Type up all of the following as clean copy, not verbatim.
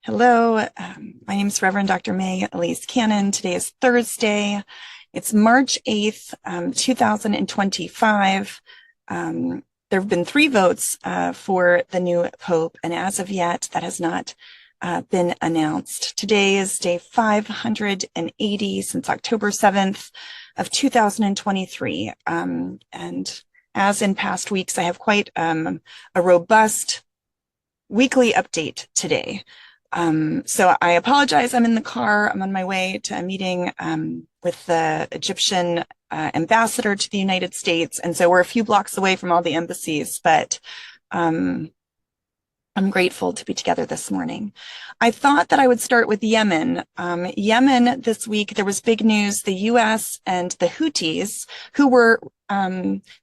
Hello, my name is Reverend Dr. May Elise Cannon. Today is Thursday. It's March 8th, 2025. There have been three votes for the new Pope, and as of yet, that has not been announced. Today is day 580 since October 7th of 2023. And as in past weeks, I have quite a robust weekly update today. So I apologize. I'm in the car. I'm on my way to a meeting with the Egyptian ambassador to the United States. And so we're a few blocks away from all the embassies, but I'm grateful to be together this morning. I thought that I would start with Yemen. Yemen this week, there was big news. The U.S. and the Houthis, who were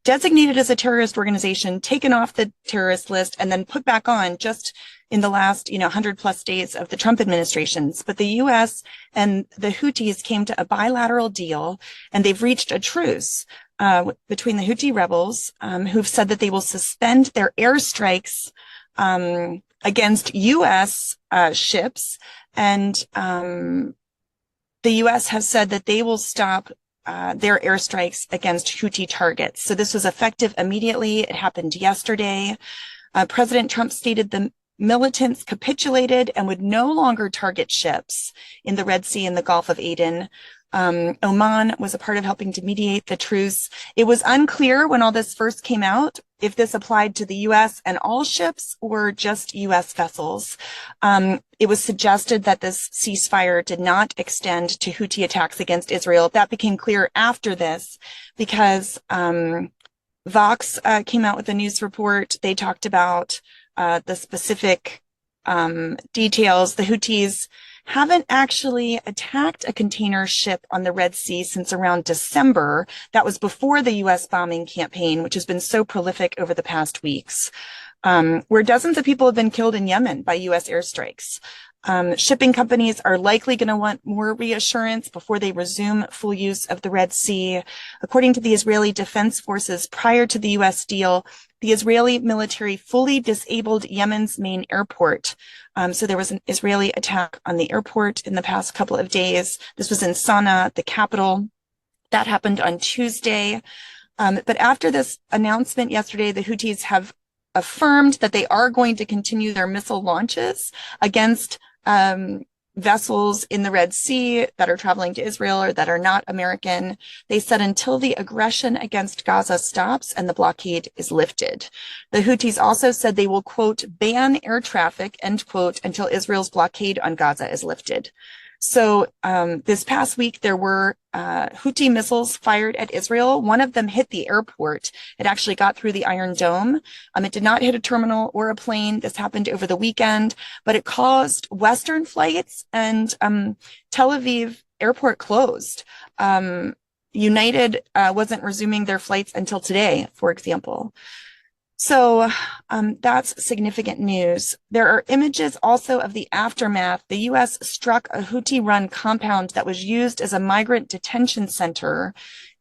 designated as a terrorist organization, taken off the terrorist list, and then put back on just in the last, 100 plus days of the Trump administrations. But the U.S. and the Houthis came to a bilateral deal, and they've reached a truce between the Houthi rebels, who've said that they will suspend their airstrikes against U.S. ships, and the U.S. has said that they will stop their airstrikes against Houthi targets. So this was effective immediately. It happened yesterday. President Trump stated the militants capitulated and would no longer target ships in the Red Sea and the Gulf of Aden. Oman was a part of helping to mediate the truce. It was unclear when all this first came out if this applied to the U.S. and all ships or just U.S. vessels. It was suggested that this ceasefire did not extend to Houthi attacks against Israel. That became clear after this because Vox came out with a news report. They talked about the specific details. The Houthis haven't actually attacked a container ship on the Red Sea since around December. That was before the U.S. bombing campaign, which has been so prolific over the past weeks, where dozens of people have been killed in Yemen by U.S. airstrikes. Shipping companies are likely going to want more reassurance before they resume full use of the Red Sea. According to the Israeli Defense Forces, prior to the U.S. deal, the Israeli military fully disabled Yemen's main airport. So there was an Israeli attack on the airport in the past couple of days. This was in Sana'a, the capital. That happened on Tuesday. But after this announcement yesterday, the Houthis have affirmed that they are going to continue their missile launches against vessels in the Red Sea that are traveling to Israel or that are not American. They said until the aggression against Gaza stops and the blockade is lifted. The Houthis also said they will, quote, ban air traffic, end quote, until Israel's blockade on Gaza is lifted. So this past week, there were Houthi missiles fired at Israel. One of them hit the airport. It actually got through the Iron Dome. It did not hit a terminal or a plane. This happened over the weekend, but it caused Western flights and Tel Aviv airport closed. United wasn't resuming their flights until today, for example. So that's significant news. There are images also of the aftermath. The U.S. struck a Houthi-run compound that was used as a migrant detention center.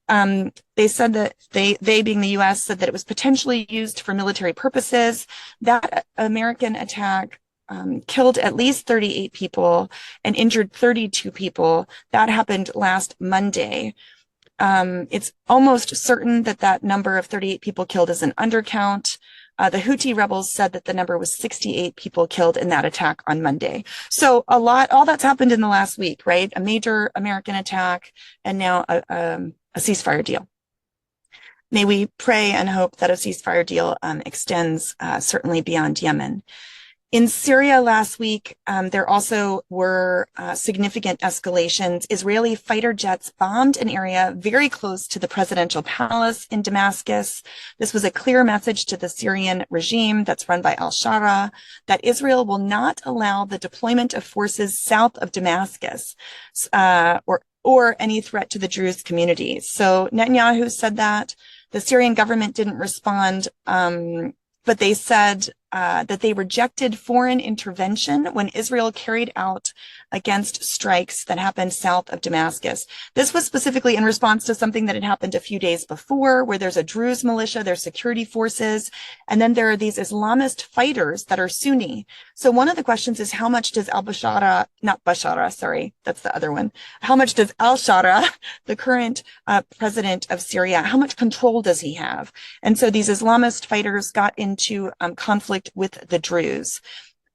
They said that they being the U.S., said that it was potentially used for military purposes. That American attack killed at least 38 people and injured 32 people. That happened last Monday. It's almost certain that that number of 38 people killed is an undercount. The Houthi rebels said that the number was 68 people killed in that attack on Monday. So all that's happened in the last week, right? A major American attack and now a ceasefire deal. May we pray and hope that a ceasefire deal extends certainly beyond Yemen. In Syria last week, there also were significant escalations. Israeli fighter jets bombed an area very close to the presidential palace in Damascus. This was a clear message to the Syrian regime that's run by al-Shara that Israel will not allow the deployment of forces south of Damascus or any threat to the Druze community. So Netanyahu said that. The Syrian government didn't respond, but they said that they rejected foreign intervention when Israel carried out against strikes that happened south of Damascus. This was specifically in response to something that had happened a few days before, where there's a Druze militia, there's security forces, and then there are these Islamist fighters that are Sunni. So one of the questions is, how much does al-Bashara, not Bashara, sorry, that's the other one. How much does al-Shara, the current president of Syria, how much control does he have? And so these Islamist fighters got into conflict with the Druze.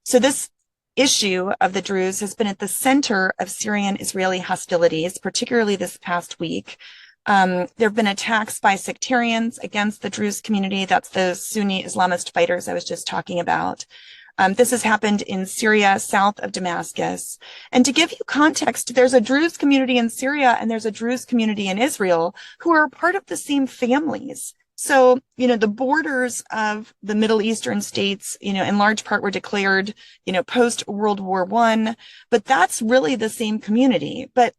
So this issue of the Druze has been at the center of Syrian-Israeli hostilities, particularly this past week. There have been attacks by sectarians against the Druze community. That's those Sunni Islamist fighters I was just talking about. This has happened in Syria, south of Damascus. And to give you context, there's a Druze community in Syria and there's a Druze community in Israel who are part of the same families. So, the borders of the Middle Eastern states, in large part were declared, post World War I, but that's really the same community. But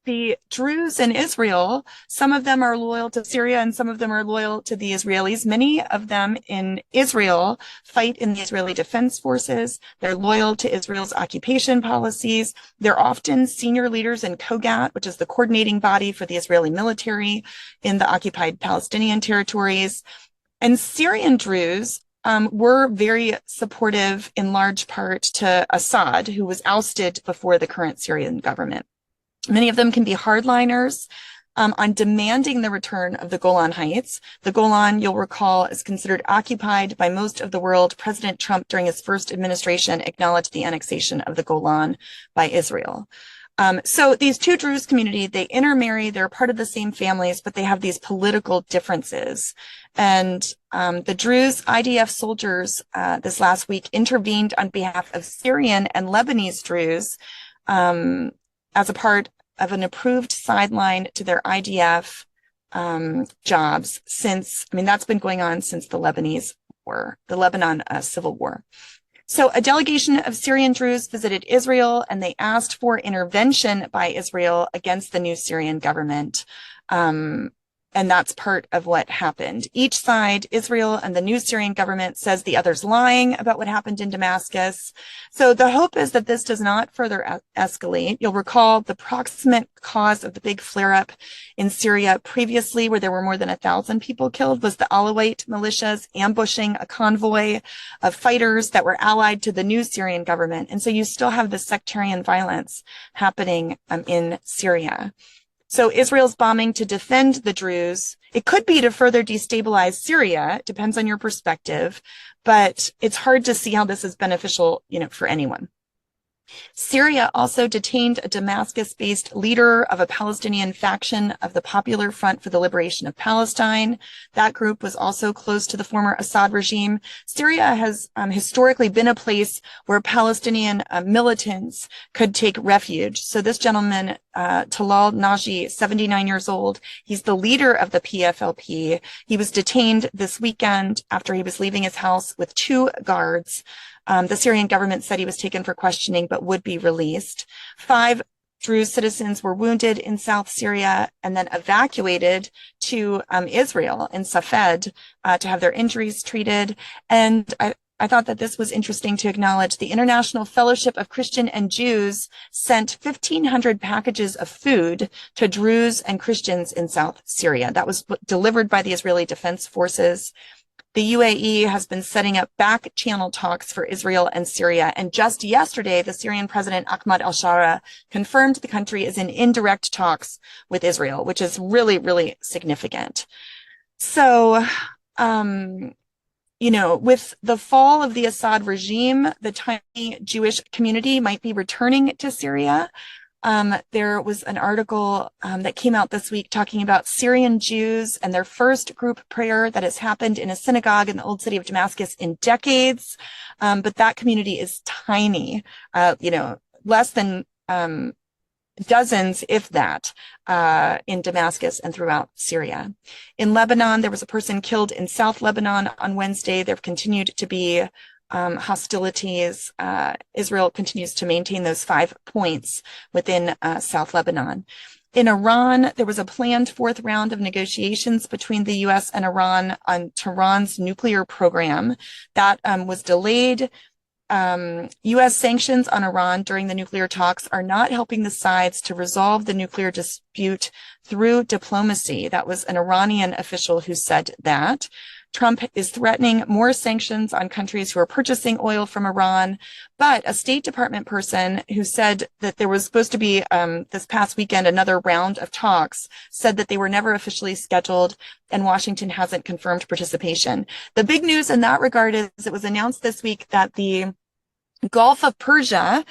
the Druze in Israel, some of them are loyal to Syria and some of them are loyal to the Israelis. Many of them in Israel fight in the Israeli Defense Forces. They're loyal to Israel's occupation policies. They're often senior leaders in Kogat, which is the coordinating body for the Israeli military in the occupied Palestinian territories. And Syrian Druze were very supportive in large part to Assad, who was ousted before the current Syrian government. Many of them can be hardliners on demanding the return of the Golan Heights. The Golan, you'll recall, is considered occupied by most of the world. President Trump, during his first administration, acknowledged the annexation of the Golan by Israel. So these two Druze community, they intermarry, they're part of the same families, but they have these political differences. And the Druze IDF soldiers this last week intervened on behalf of Syrian and Lebanese Druze as a part of an approved sideline to their IDF jobs that's been going on since the Lebanese war, the Lebanon civil war. So a delegation of Syrian Druze visited Israel and they asked for intervention by Israel against the new Syrian government. And that's part of what happened. Each side, Israel and the new Syrian government, says the other's lying about what happened in Damascus. So the hope is that this does not further escalate. You'll recall the proximate cause of the big flare-up in Syria previously, where there were more than 1,000 people killed, was the Alawite militias ambushing a convoy of fighters that were allied to the new Syrian government. And so you still have the sectarian violence happening in Syria. So Israel's bombing to defend the Druze, it could be to further destabilize Syria, it depends on your perspective, but it's hard to see how this is beneficial, for anyone. Syria also detained a Damascus-based leader of a Palestinian faction of the Popular Front for the Liberation of Palestine. That group was also close to the former Assad regime. Syria has historically been a place where Palestinian militants could take refuge. So this gentleman, Talal Naji, 79 years old, he's the leader of the PFLP. He was detained this weekend after he was leaving his house with 2 guards. The Syrian government said he was taken for questioning, but would be released. 5 Druze citizens were wounded in South Syria and then evacuated to Israel in Safed to have their injuries treated. And I thought that this was interesting to acknowledge. The International Fellowship of Christian and Jews sent 1,500 packages of food to Druze and Christians in South Syria. That was delivered by the Israeli Defense Forces. The UAE has been setting up back channel talks for Israel and Syria. And just yesterday, the Syrian president, Ahmad al-Shara, confirmed the country is in indirect talks with Israel, which is really, really significant. So, with the fall of the Assad regime, the tiny Jewish community might be returning to Syria. There was an article that came out this week talking about Syrian Jews and their first group prayer that has happened in a synagogue in the old city of Damascus in decades. But that community is tiny, less than dozens, if that, in Damascus and throughout Syria. In Lebanon, there was a person killed in South Lebanon on Wednesday. There have continued to be hostilities. Israel continues to maintain those 5 points within South Lebanon. In Iran, there was a planned fourth round of negotiations between the U.S. and Iran on Tehran's nuclear program. That was delayed. U.S. sanctions on Iran during the nuclear talks are not helping the sides to resolve the nuclear dispute through diplomacy. That was an Iranian official who said that. Trump is threatening more sanctions on countries who are purchasing oil from Iran. But a State Department person who said that there was supposed to be this past weekend another round of talks said that they were never officially scheduled and Washington hasn't confirmed participation. The big news in that regard is it was announced this week that the Gulf of Persia,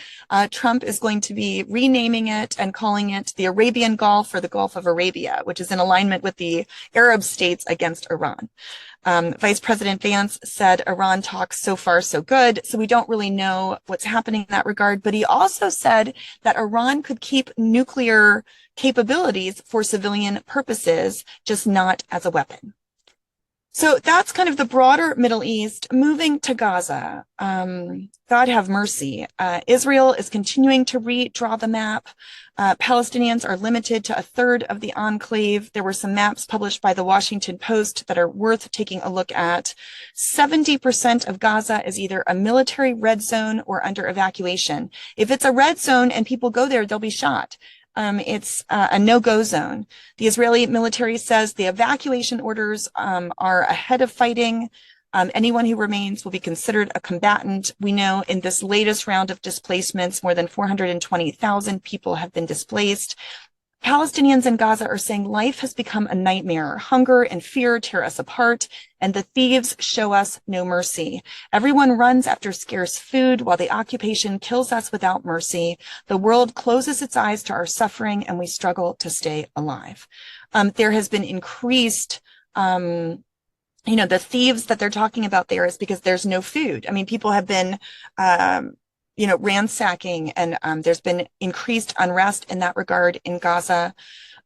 Trump is going to be renaming it and calling it the Arabian Gulf or the Gulf of Arabia, which is in alignment with the Arab states against Iran. Vice President Vance said Iran talks so far so good, so we don't really know what's happening in that regard. But he also said that Iran could keep nuclear capabilities for civilian purposes, just not as a weapon. So that's kind of the broader Middle East. Moving to Gaza, God have mercy. Israel is continuing to redraw the map. Palestinians are limited to a third of the enclave. There were some maps published by the Washington Post that are worth taking a look at. 70% of Gaza is either a military red zone or under evacuation. If it's a red zone and people go there, they'll be shot. It's a no-go zone. The Israeli military says the evacuation orders are ahead of fighting. Anyone who remains will be considered a combatant. We know in this latest round of displacements, more than 420,000 people have been displaced. Palestinians in Gaza are saying life has become a nightmare. Hunger and fear tear us apart, and the thieves show us no mercy. Everyone runs after scarce food while the occupation kills us without mercy. The world closes its eyes to our suffering, and we struggle to stay alive. There has been increased the thieves that they're talking about there is because there's no food. I mean, people have been ransacking, and there's been increased unrest in that regard in Gaza.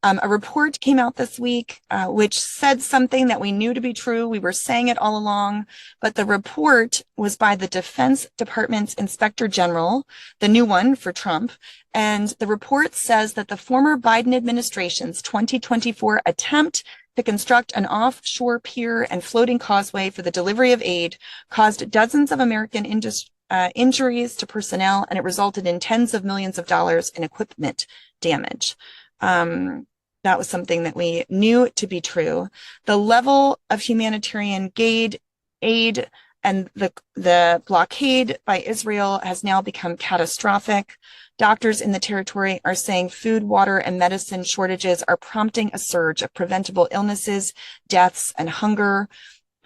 A report came out this week which said something that we knew to be true. We were saying it all along, but the report was by the Defense Department's Inspector General, the new one for Trump. And the report says that the former Biden administration's 2024 attempt to construct an offshore pier and floating causeway for the delivery of aid caused dozens of American injuries to personnel, and it resulted in tens of millions of dollars in equipment damage. That was something that we knew to be true. The level of humanitarian aid and the blockade by Israel has now become catastrophic. Doctors in the territory are saying food, water, and medicine shortages are prompting a surge of preventable illnesses, deaths, and hunger.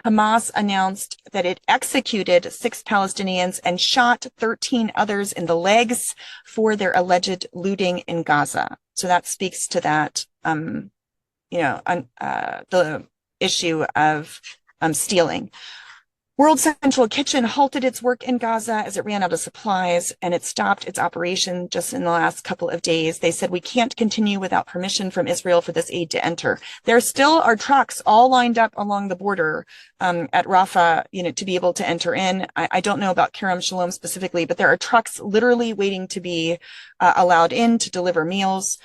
Hamas announced that it executed 6 Palestinians and shot 13 others in the legs for their alleged looting in Gaza. So that speaks to that, the issue of stealing. World Central Kitchen halted its work in Gaza as it ran out of supplies, and it stopped its operation just in the last couple of days. They said, we can't continue without permission from Israel for this aid to enter. There still are trucks all lined up along the border at Rafah, to be able to enter in. I don't know about Kerem Shalom specifically, but there are trucks literally waiting to be allowed in to deliver meals.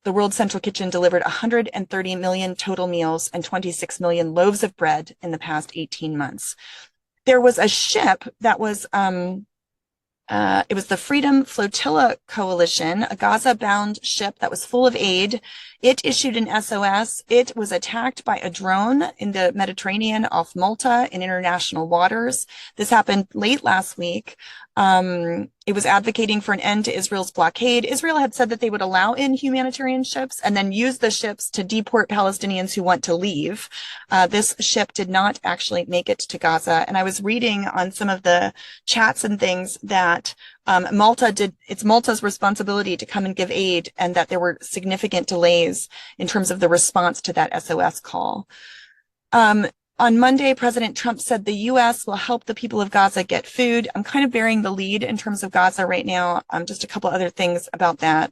The World Central Kitchen delivered 130 million total meals and 26 million loaves of bread in the past 18 months. There was a ship that was, it was the Freedom Flotilla Coalition, a Gaza-bound ship that was full of aid. It issued an SOS. It was attacked by a drone in the Mediterranean off Malta in international waters. This happened late last week. It was advocating for an end to Israel's blockade. Israel had said that they would allow in humanitarian ships and then use the ships to deport Palestinians who want to leave. This ship did not actually make it to Gaza. And I was reading on some of the chats and things that it's Malta's responsibility to come and give aid, and that there were significant delays in terms of the response to that SOS call. On Monday, President Trump said the U.S. will help the people of Gaza get food. I'm kind of bearing the lead in terms of Gaza right now. Just a couple other things about that.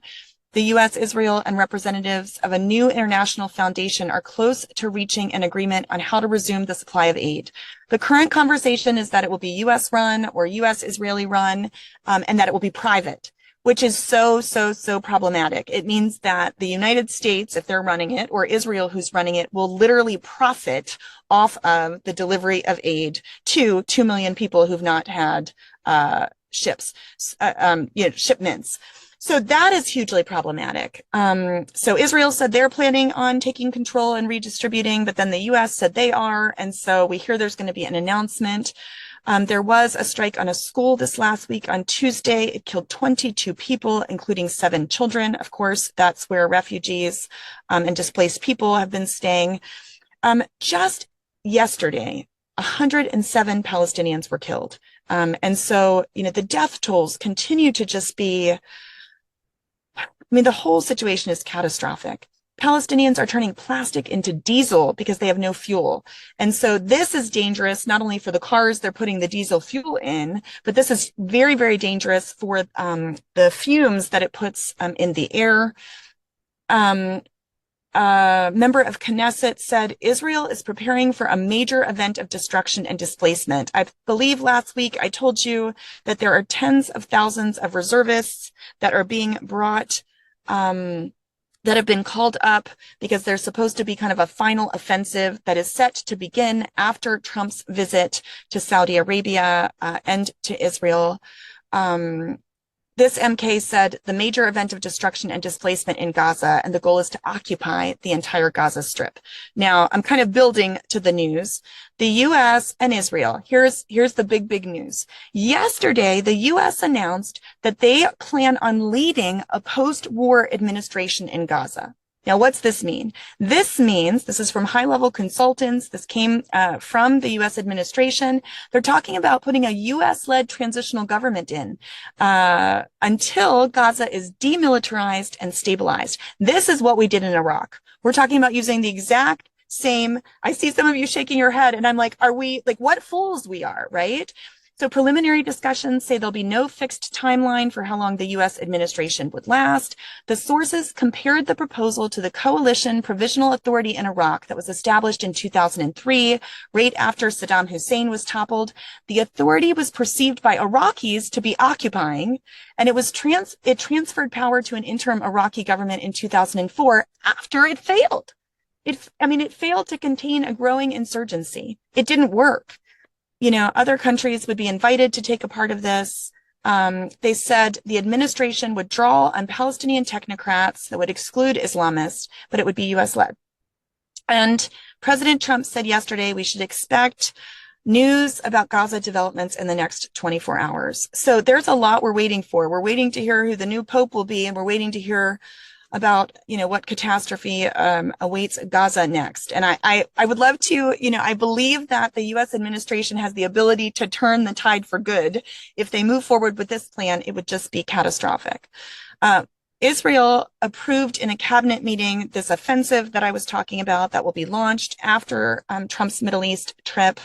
The U.S., Israel, and representatives of a new international foundation are close to reaching an agreement on how to resume the supply of aid. The current conversation is that it will be U.S. run or U.S. Israeli run, and that it will be private. which is so problematic. It means that the United States, if they're running it, or Israel, who's running it, will literally profit off of the delivery of aid to 2 million people who've not had shipments. So that is hugely problematic. So Israel said they're planning on taking control and redistributing, but then the U.S. said they are. And so we hear there's going to be an announcement. There was a strike on a school this last week on Tuesday. It killed 22 people, including 7 children. Of course, that's where refugees and displaced people have been staying. Just yesterday, 107 Palestinians were killed. And so, the death tolls continue to just be, the whole situation is catastrophic. Palestinians are turning plastic into diesel because they have no fuel. And so this is dangerous, not only for the cars they're putting the diesel fuel in, but this is very, very dangerous for the fumes that it puts in the air. A member of Knesset said Israel is preparing for a major event of destruction and displacement. I believe last week I told you that there are tens of thousands of reservists that are being brought that have been called up because there's supposed to be kind of a final offensive that is set to begin after Trump's visit to Saudi Arabia and to Israel. This MK said the major event of destruction and displacement in Gaza, and the goal is to occupy the entire Gaza Strip. Now, I'm kind of building to the news. The U.S. and Israel, here's the big news. Yesterday, the U.S. announced that they plan on leading a post-war administration in Gaza. Now, what's this mean? This means, this is from high-level consultants, this came from the U.S. administration. They're talking about putting a U.S.-led transitional government in until Gaza is demilitarized and stabilized. This is what we did in Iraq. We're talking about using the exact same, I see some of you shaking your head, and I'm like, are we, like, what fools we are, right? So preliminary discussions say there'll be no fixed timeline for how long the U.S. administration would last. The sources compared the proposal to the Coalition Provisional Authority in Iraq that was established in 2003, right after Saddam Hussein was toppled. The authority was perceived by Iraqis to be occupying, and it transferred power to an interim Iraqi government in 2004 after it failed. It failed to contain a growing insurgency. It didn't work. Other countries would be invited to take a part of this. They said the administration would draw on Palestinian technocrats that would exclude Islamists, but it would be U.S.-led. And President Trump said yesterday we should expect news about Gaza developments in the next 24 hours. So there's a lot we're waiting for. We're waiting to hear who the new pope will be, and we're waiting to hear about, what catastrophe awaits Gaza next. And I would love to, I believe that the U.S. administration has the ability to turn the tide for good. If they move forward with this plan, it would just be catastrophic. Israel approved in a cabinet meeting this offensive that I was talking about that will be launched after Trump's Middle East trip.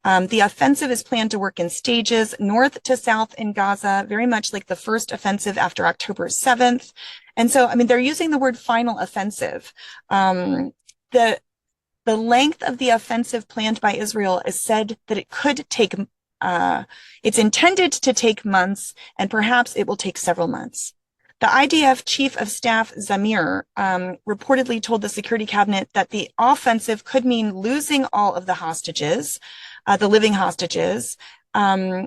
The offensive is planned to work in stages, north to south in Gaza, very much like the first offensive after October 7th. And so, they're using the word final offensive. The length of the offensive planned by Israel is said that it could take, it's intended to take months, and perhaps it will take several months. The IDF chief of staff, Zamir, reportedly told the security cabinet that the offensive could mean losing all of the hostages, the living hostages.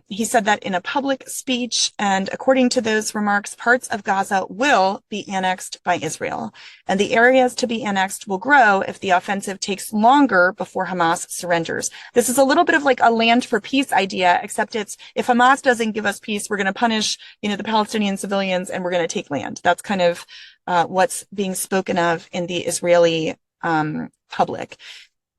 He said that in a public speech, and according to those remarks, parts of Gaza will be annexed by Israel, and the areas to be annexed will grow if the offensive takes longer before Hamas surrenders. This is a little bit of like a land for peace idea, except it's if Hamas doesn't give us peace, we're going to punish, the Palestinian civilians, and we're going to take land. That's kind of what's being spoken of in the Israeli public.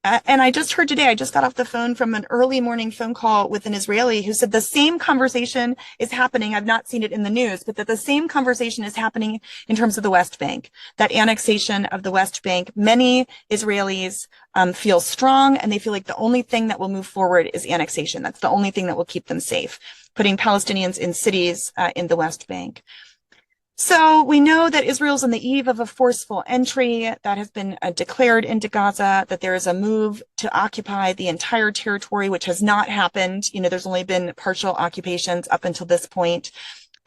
And I just heard today, I just got off the phone from an early morning phone call with an Israeli who said the same conversation is happening. I've not seen it in the news, but that the same conversation is happening in terms of the West Bank, that annexation of the West Bank. Many Israelis feel strong, and they feel like the only thing that will move forward is annexation. That's the only thing that will keep them safe, putting Palestinians in cities in the West Bank. So we know that Israel's on the eve of a forceful entry that has been declared into Gaza, that there is a move to occupy the entire territory, which has not happened. There's only been partial occupations up until this point.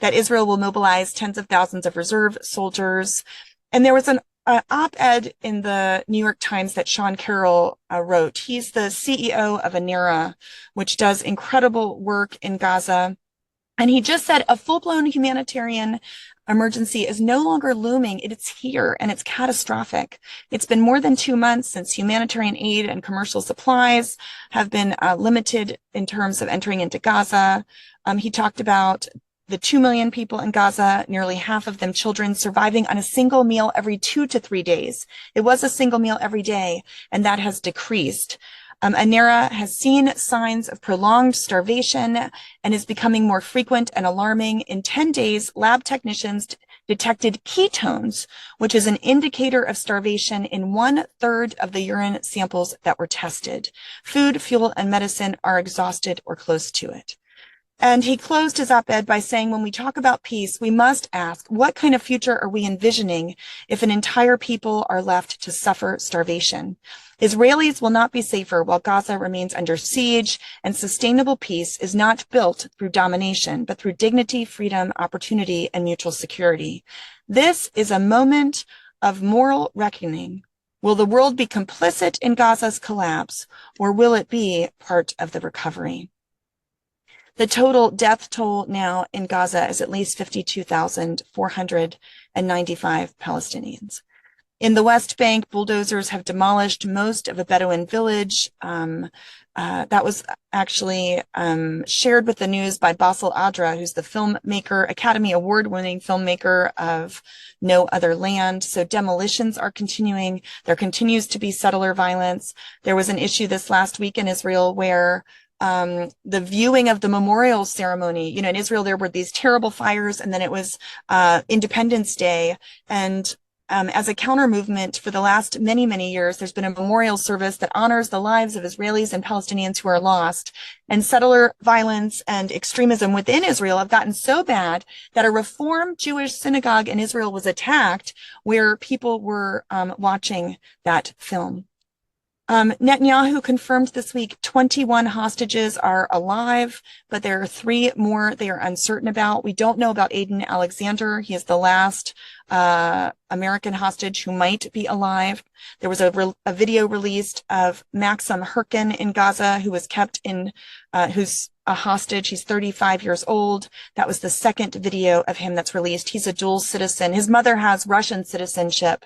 that Israel will mobilize tens of thousands of reserve soldiers. And there was an op-ed in the New York Times that Sean Carroll wrote. He's the CEO of ANERA, which does incredible work in Gaza. And he just said a full-blown humanitarian emergency is no longer looming. It's here and it's catastrophic. It's been more than 2 months since humanitarian aid and commercial supplies have been limited in terms of entering into Gaza. He talked about the 2 million people in Gaza, nearly half of them children, surviving on a single meal every 2 to 3 days. It was a single meal every day, and that has decreased. ANERA has seen signs of prolonged starvation and is becoming more frequent and alarming. In 10 days, lab technicians detected ketones, which is an indicator of starvation in 1/3 of the urine samples that were tested. Food, fuel, and medicine are exhausted or close to it. And he closed his op-ed by saying, when we talk about peace, we must ask, what kind of future are we envisioning if an entire people are left to suffer starvation? Israelis will not be safer while Gaza remains under siege, and sustainable peace is not built through domination, but through dignity, freedom, opportunity, and mutual security. This is a moment of moral reckoning. Will the world be complicit in Gaza's collapse, or will it be part of the recovery? The total death toll now in Gaza is at least 52,495 Palestinians. In the West Bank, bulldozers have demolished most of a Bedouin village. That was actually shared with the news by Bassel Adra, who's the filmmaker, Academy Award-winning filmmaker of No Other Land. So demolitions are continuing. There continues to be settler violence. There was an issue this last week in Israel where the viewing of the memorial ceremony, in Israel, there were these terrible fires, and then it was Independence Day. And as a counter movement for the last many, many years, there's been a memorial service that honors the lives of Israelis and Palestinians who are lost. And settler violence and extremism within Israel have gotten so bad that a Reform Jewish synagogue in Israel was attacked, where people were watching that film. Netanyahu confirmed this week 21 hostages are alive, but there are 3 more they are uncertain about. We don't know about Aiden Alexander. He is the last American hostage who might be alive. There was a video released of Maxim Herkin in Gaza, who was kept in, who's a hostage. He's 35 years old. That was the second video of him that's released. He's a dual citizen. His mother has Russian citizenship,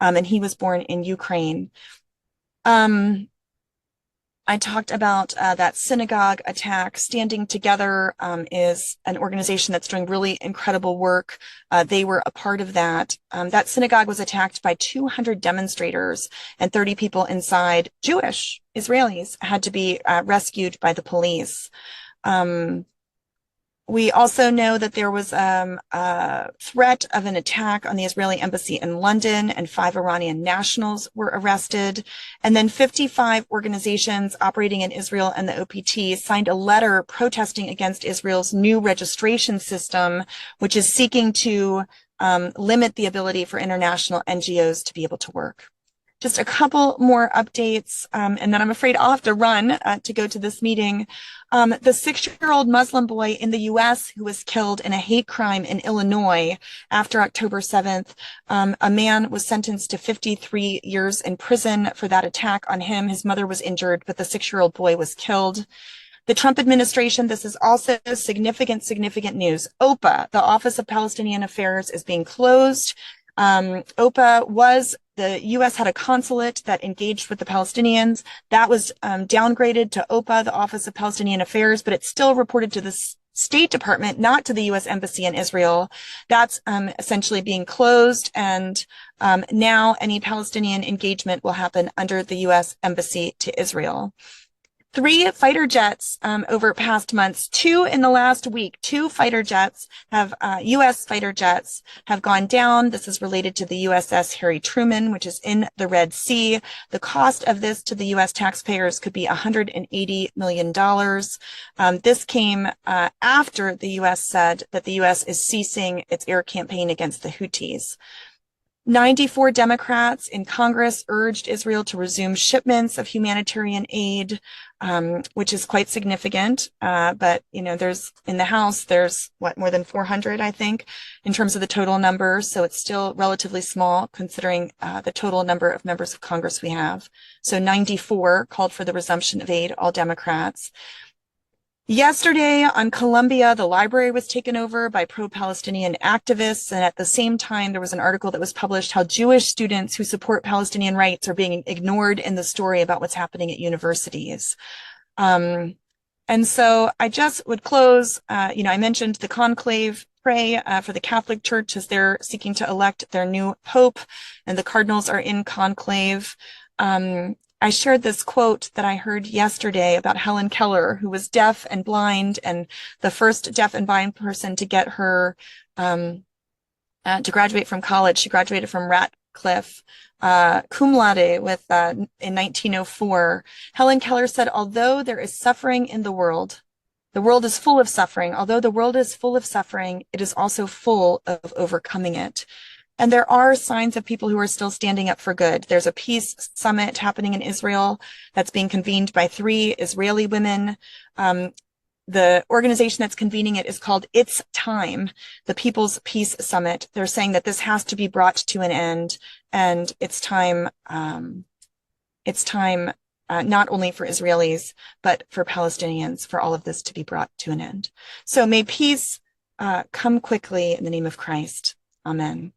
and he was born in Ukraine. I talked about that synagogue attack. Standing Together is an organization that's doing really incredible work. They were a part of that. That synagogue was attacked by 200 demonstrators, and 30 people inside, Jewish Israelis, had to be rescued by the police. We also know that there was a threat of an attack on the Israeli embassy in London, and 5 Iranian nationals were arrested. And then 55 organizations operating in Israel and the OPT signed a letter protesting against Israel's new registration system, which is seeking to limit the ability for international NGOs to be able to work. Just a couple more updates, and then I'm afraid I'll have to run to go to this meeting. The 6-year-old Muslim boy in the U.S. who was killed in a hate crime in Illinois after October 7th, a man was sentenced to 53 years in prison for that attack on him. His mother was injured, but the 6-year-old boy was killed. The Trump administration, this is also significant news. OPA, the Office of Palestinian Affairs, is being closed. OPA was, the U.S. had a consulate that engaged with the Palestinians. That was downgraded to OPA, the Office of Palestinian Affairs, but it's still reported to the State Department, not to the U.S. Embassy in Israel. That's essentially being closed, and now any Palestinian engagement will happen under the U.S. Embassy to Israel. 3 fighter jets over past months, 2 in the last week, 2 fighter jets have, U.S. fighter jets have gone down. This is related to the USS Harry Truman, which is in the Red Sea. The cost of this to the U.S. taxpayers could be $180 million. This came after the U.S. said that the U.S. is ceasing its air campaign against the Houthis. 94 Democrats in Congress urged Israel to resume shipments of humanitarian aid, which is quite significant. But, there's in the House, there's more than 400, I think, in terms of the total number. So it's still relatively small considering the total number of members of Congress we have. So 94 called for the resumption of aid, all Democrats. Yesterday on Columbia, the library was taken over by pro-Palestinian activists. And at the same time, there was an article that was published how Jewish students who support Palestinian rights are being ignored in the story about what's happening at universities. And so I just would close, I mentioned the conclave. Pray for the Catholic Church as they're seeking to elect their new pope, and the cardinals are in conclave. I shared this quote that I heard yesterday about Helen Keller, who was deaf and blind, and the first deaf and blind person to get her to graduate from college. She graduated from Radcliffe, cum laude in 1904. Helen Keller said, although there is suffering in the world is full of suffering. Although the world is full of suffering, it is also full of overcoming it. And there are signs of people who are still standing up for good. There's a peace summit happening in Israel that's being convened by 3 Israeli women. The organization that's convening it is called It's Time, the People's Peace Summit. They're saying that this has to be brought to an end, and it's time not only for Israelis, but for Palestinians, for all of this to be brought to an end. So may peace come quickly in the name of Christ. Amen.